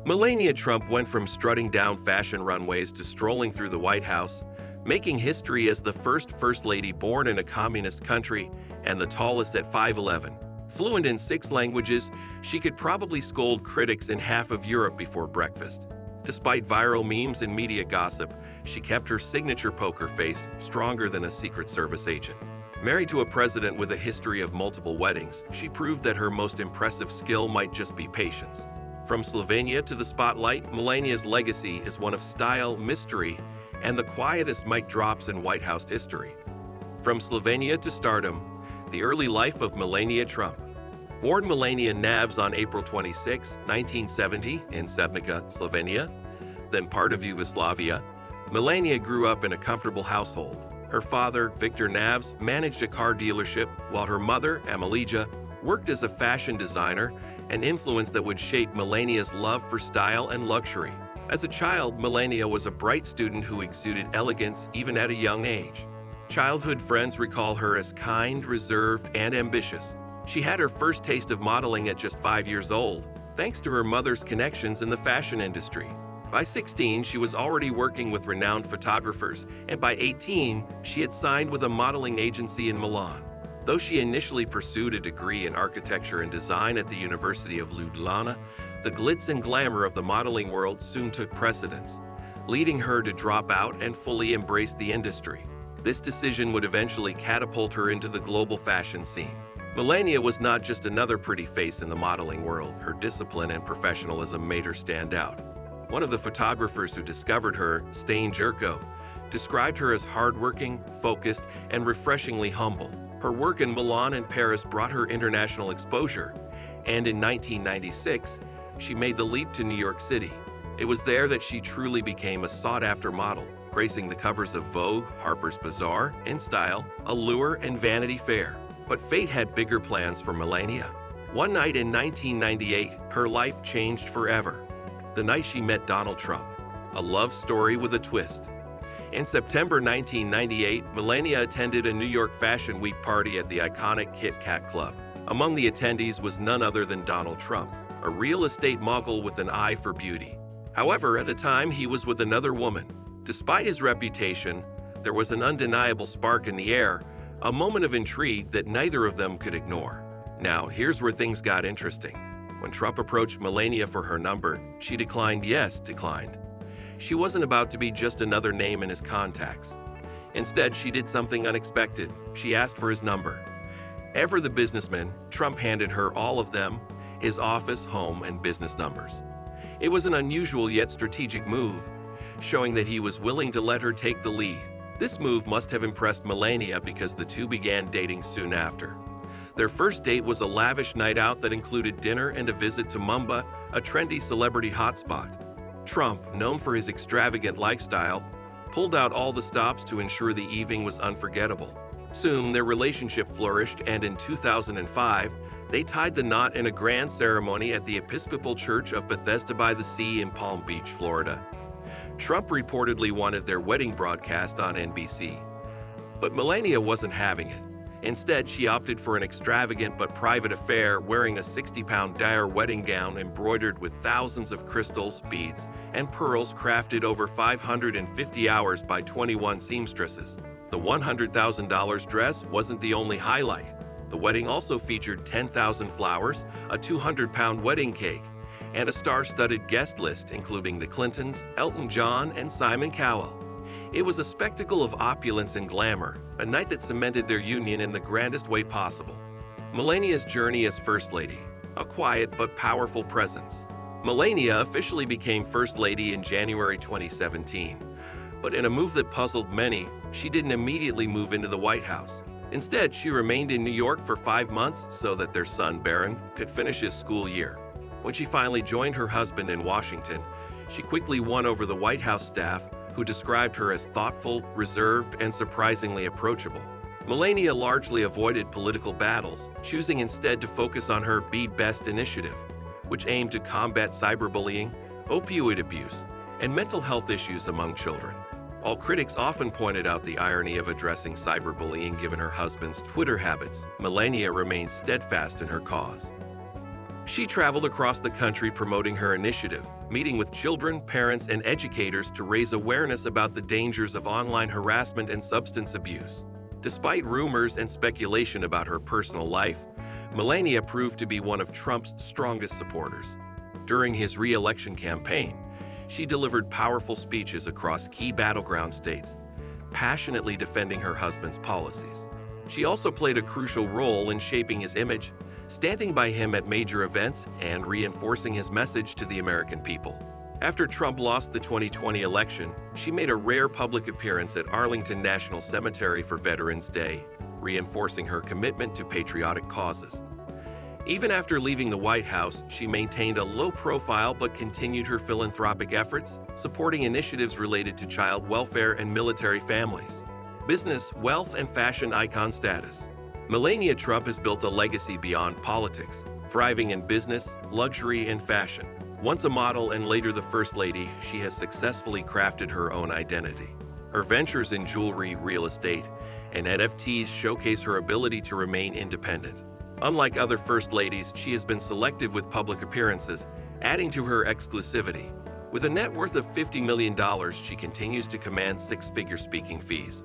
Melania Trump went from strutting down fashion runways to strolling through the White House, making history as the first lady born in a communist country and the tallest at 5'11". Fluent in 6 languages, she could probably scold critics in half of Europe before breakfast. Despite viral memes and media gossip, she kept her signature poker face stronger than a Secret Service agent. Married to a president with a history of multiple weddings, she proved that her most impressive skill might just be patience. From Slovenia to the spotlight, Melania's legacy is one of style, mystery, and the quietest mic drops in White House history. From Slovenia to stardom, the early life of Melania Trump. Born Melania Navs on April 26, 1970 in Sebnica, Slovenia, then part of Yugoslavia, Melania grew up in a comfortable household. Her father, Victor Navs, managed a car dealership, while her mother, Amalija, worked as a fashion designer, an influence that would shape Melania's love for style and luxury. As a child, Melania was a bright student who exuded elegance even at a young age. Childhood friends recall her as kind, reserved, and ambitious. She had her first taste of modeling at just 5 years old, thanks to her mother's connections in the fashion industry. By 16, she was already working with renowned photographers, and by 18, she had signed with a modeling agency in Milan. Though she initially pursued a degree in architecture and design at the University of Ljubljana, the glitz and glamour of the modeling world soon took precedence, leading her to drop out and fully embrace the industry. This decision would eventually catapult her into the global fashion scene. Melania was not just another pretty face in the modeling world. Her discipline and professionalism made her stand out. One of the photographers who discovered her, Stain Jerko, described her as hardworking, focused, and refreshingly humble. Her work in Milan and Paris brought her international exposure, and in 1996, she made the leap to New York City. It was there that she truly became a sought-after model, gracing the covers of Vogue, Harper's Bazaar, InStyle, Allure, and Vanity Fair. But fate had bigger plans for Melania. One night in 1998, her life changed forever. The night she met Donald Trump, a love story with a twist. In September 1998, Melania attended a New York Fashion Week party at the iconic Kit Kat Club. Among the attendees was none other than Donald Trump, a real estate mogul with an eye for beauty. However, at the time, he was with another woman. Despite his reputation, there was an undeniable spark in the air, a moment of intrigue that neither of them could ignore. Now, here's where things got interesting. When Trump approached Melania for her number, she declined. She wasn't about to be just another name in his contacts. Instead, she did something unexpected. She asked for his number. Ever the businessman, Trump handed her all of them, his office, home, and business numbers. It was an unusual yet strategic move, showing that he was willing to let her take the lead. This move must have impressed Melania because the two began dating soon after. Their first date was a lavish night out that included dinner and a visit to Mumbai, a trendy celebrity hotspot. Trump, known for his extravagant lifestyle, pulled out all the stops to ensure the evening was unforgettable. Soon, their relationship flourished, and in 2005, they tied the knot in a grand ceremony at the Episcopal Church of Bethesda by the Sea in Palm Beach, Florida. Trump reportedly wanted their wedding broadcast on NBC. But Melania wasn't having it. Instead, she opted for an extravagant but private affair, wearing a 60-pound dire wedding gown embroidered with thousands of crystals, beads, and pearls crafted over 550 hours by 21 seamstresses. The $100,000 dress wasn't the only highlight. The wedding also featured 10,000 flowers, a 200-pound wedding cake, and a star-studded guest list including the Clintons, Elton John, and Simon Cowell. It was a spectacle of opulence and glamour, a night that cemented their union in the grandest way possible. Melania's journey as First Lady, a quiet but powerful presence. Melania officially became First Lady in January 2017, but in a move that puzzled many, she didn't immediately move into the White House. Instead, she remained in New York for 5 months so that their son, Barron, could finish his school year. When she finally joined her husband in Washington, she quickly won over the White House staff, who described her as thoughtful, reserved, and surprisingly approachable. Melania largely avoided political battles, choosing instead to focus on her Be Best initiative, which aimed to combat cyberbullying, opioid abuse, and mental health issues among children. While critics often pointed out the irony of addressing cyberbullying given her husband's Twitter habits, Melania remained steadfast in her cause. She traveled across the country promoting her initiative, meeting with children, parents, and educators to raise awareness about the dangers of online harassment and substance abuse. Despite rumors and speculation about her personal life, Melania proved to be one of Trump's strongest supporters. During his re-election campaign, she delivered powerful speeches across key battleground states, passionately defending her husband's policies. She also played a crucial role in shaping his image, standing by him at major events and reinforcing his message to the American people. After Trump lost the 2020 election, she made a rare public appearance at Arlington National Cemetery for Veterans Day, reinforcing her commitment to patriotic causes. Even after leaving the White House, she maintained a low profile but continued her philanthropic efforts, supporting initiatives related to child welfare and military families. Business, wealth, and fashion icon status. Melania Trump has built a legacy beyond politics, thriving in business, luxury, and fashion. Once a model and later the First Lady, she has successfully crafted her own identity. Her ventures in jewelry, real estate, and NFTs showcase her ability to remain independent. Unlike other First Ladies, she has been selective with public appearances, adding to her exclusivity. With a net worth of $50 million, she continues to command six-figure speaking fees.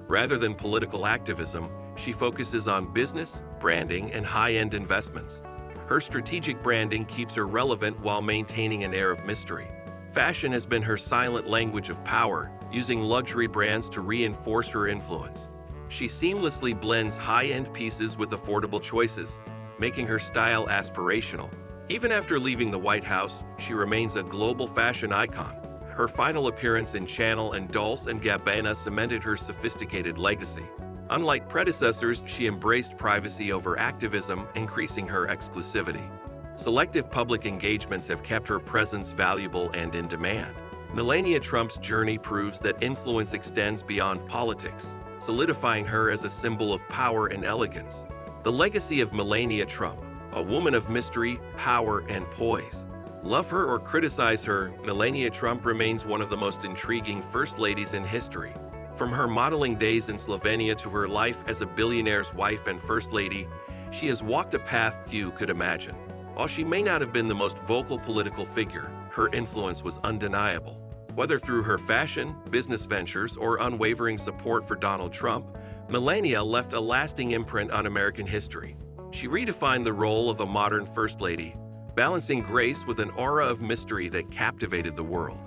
Rather than political activism, she focuses on business, branding, and high-end investments. Her strategic branding keeps her relevant while maintaining an air of mystery. Fashion has been her silent language of power, using luxury brands to reinforce her influence. She seamlessly blends high-end pieces with affordable choices, making her style aspirational. Even after leaving the White House, she remains a global fashion icon. Her final appearance in Chanel and Dolce & Gabbana cemented her sophisticated legacy. Unlike predecessors, she embraced privacy over activism, increasing her exclusivity. Selective public engagements have kept her presence valuable and in demand. Melania Trump's journey proves that influence extends beyond politics, solidifying her as a symbol of power and elegance. The legacy of Melania Trump, a woman of mystery, power, and poise. Love her or criticize her, Melania Trump remains one of the most intriguing First Ladies in history. From her modeling days in Slovenia to her life as a billionaire's wife and First Lady, she has walked a path few could imagine. While she may not have been the most vocal political figure, her influence was undeniable. Whether through her fashion, business ventures, or unwavering support for Donald Trump, Melania left a lasting imprint on American history. She redefined the role of a modern First Lady, balancing grace with an aura of mystery that captivated the world.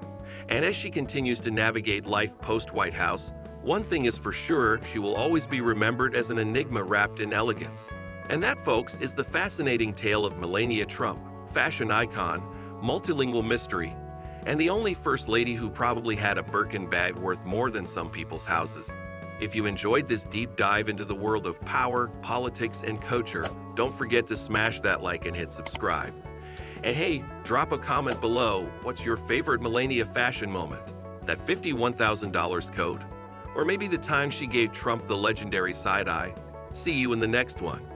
And as she continues to navigate life post-White House, one thing is for sure, she will always be remembered as an enigma wrapped in elegance. And that, folks, is the fascinating tale of Melania Trump, fashion icon, multilingual mystery, and the only First Lady who probably had a Birkin bag worth more than some people's houses. If you enjoyed this deep dive into the world of power, politics, and culture, don't forget to smash that like and hit subscribe. And hey, drop a comment below. What's your favorite Melania fashion moment? That $51,000 coat? Or maybe the time she gave Trump the legendary side-eye? See you in the next one.